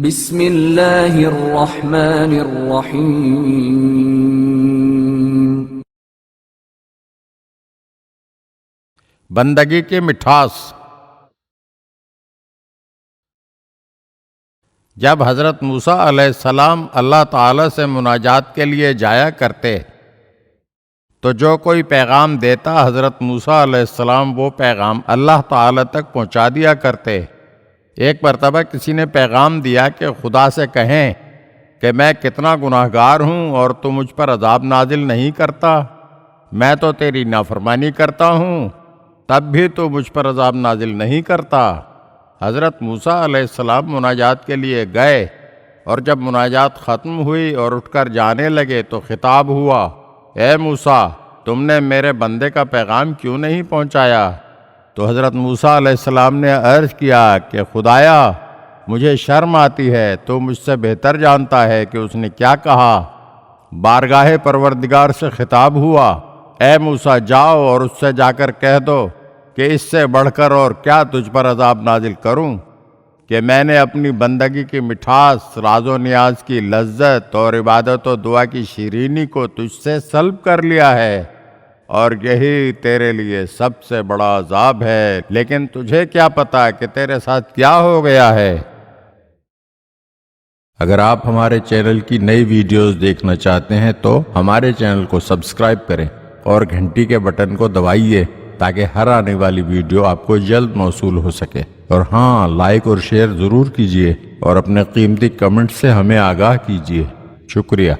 بسم اللہ الرحمن الرحیم۔ بندگی کی مٹھاس۔ جب حضرت موسیٰ علیہ السلام اللہ تعالیٰ سے مناجات کے لیے جایا کرتے تو جو کوئی پیغام دیتا حضرت موسیٰ علیہ السلام وہ پیغام اللہ تعالیٰ تک پہنچا دیا کرتے۔ ایک مرتبہ کسی نے پیغام دیا کہ خدا سے کہیں کہ میں کتنا گناہگار ہوں اور تو مجھ پر عذاب نازل نہیں کرتا، میں تو تیری نافرمانی کرتا ہوں تب بھی تو مجھ پر عذاب نازل نہیں کرتا۔ حضرت موسیٰ علیہ السلام مناجات کے لیے گئے اور جب مناجات ختم ہوئی اور اٹھ کر جانے لگے تو خطاب ہوا، اے موسیٰ، تم نے میرے بندے کا پیغام کیوں نہیں پہنچایا؟ تو حضرت موسیٰ علیہ السلام نے عرض کیا کہ خدایا مجھے شرم آتی ہے، تو مجھ سے بہتر جانتا ہے کہ اس نے کیا کہا۔ بارگاہ پروردگار سے خطاب ہوا، اے موسیٰ جاؤ اور اس سے جا کر کہہ دو کہ اس سے بڑھ کر اور کیا تجھ پر عذاب نازل کروں کہ میں نے اپنی بندگی کی مٹھاس، راز و نیاز کی لذت اور عبادت و دعا کی شیرینی کو تجھ سے سلب کر لیا ہے، اور یہی تیرے لیے سب سے بڑا عذاب ہے، لیکن تجھے کیا پتا کہ تیرے ساتھ کیا ہو گیا ہے۔ اگر آپ ہمارے چینل کی نئی ویڈیوز دیکھنا چاہتے ہیں تو ہمارے چینل کو سبسکرائب کریں اور گھنٹی کے بٹن کو دبائیے تاکہ ہر آنے والی ویڈیو آپ کو جلد موصول ہو سکے، اور ہاں لائک اور شیئر ضرور کیجیے اور اپنے قیمتی کمنٹ سے ہمیں آگاہ کیجیے۔ شکریہ۔